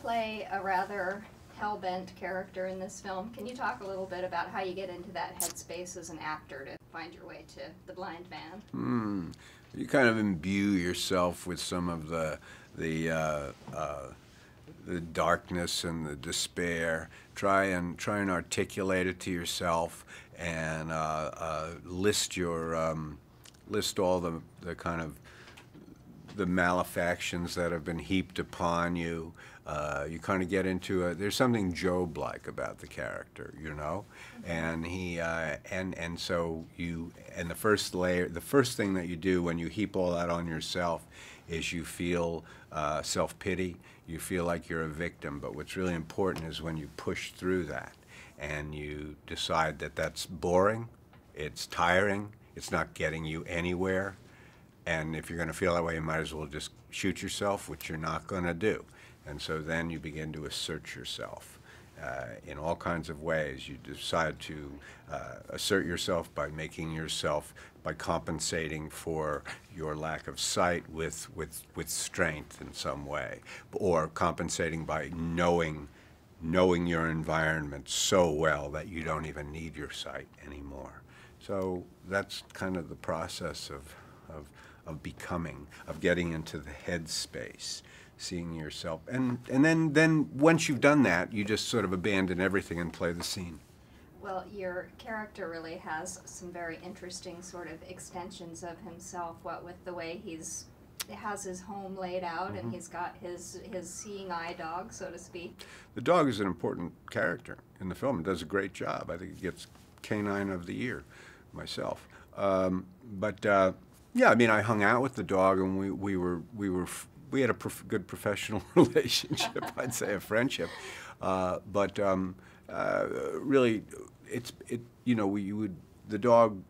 play a rather hell-bent character in this film. Can you talk a little bit about how you get into that headspace as an actor to find your way to the blind man? You kind of imbue yourself with some of the darkness and the despair. Try and articulate it to yourself, and list all the kind of the malefactions that have been heaped upon you. You kind of get into there's something Job-like about the character, you know, and the first layer, the first thing that you do when you heap all that on yourself is you feel self-pity. You feel like you're a victim, but what's really important is when you push through that and you decide that that's boring, it's tiring, it's not getting you anywhere, and if you're going to feel that way, you might as well just shoot yourself, which you're not going to do. And so then you begin to assert yourself in all kinds of ways. You decide to assert yourself by by compensating for your lack of sight with strength in some way, or compensating by knowing your environment so well that you don't even need your sight anymore. So that's kind of the process of becoming, of getting into the headspace, seeing yourself, and then once you've done that, you just sort of abandon everything and play the scene. Well, your character really has some very interesting sort of extensions of himself, what with the way he has his home laid out, and he's got his seeing eye dog, so to speak. The dog is an important character in the film. It does a great job. I think it gets Canine of the Year myself. Yeah, I mean, I hung out with the dog, and we had a good professional relationship, I'd say a friendship, really, the dog,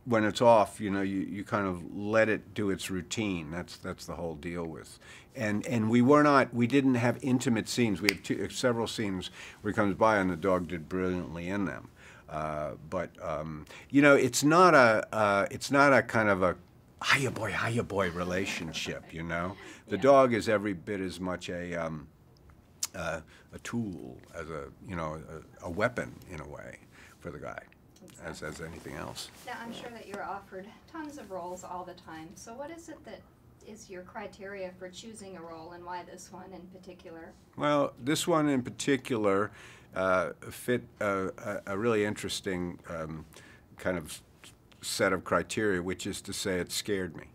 when it's off, you kind of let it do its routine. That's the whole deal with, and we didn't have intimate scenes. We had several scenes where he comes by and the dog did brilliantly in them, it's not a kind of a hiya boy relationship, you know. The dog is every bit as much a tool as a weapon in a way for the guy, exactly, as anything else. Now, I'm sure that you're offered tons of roles all the time. So what is it that is your criteria for choosing a role, and why this one in particular? Well, this one in particular fit a really interesting kind of set of criteria, which is to say it scared me.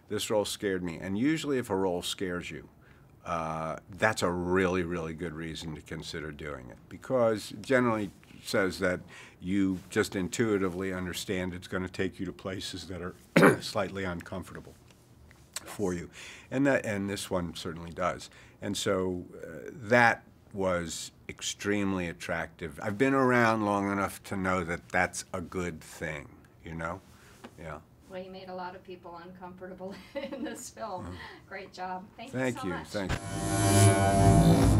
This role scared me, and usually if a role scares you, that's a really, really good reason to consider doing it, because it generally says that you just intuitively understand it's going to take you to places that are slightly uncomfortable for you, and this one certainly does. And so that was extremely attractive. I've been around long enough to know that that's a good thing, you know? Yeah. Well, you made a lot of people uncomfortable in this film. Great job. Thank you so much. Thank you.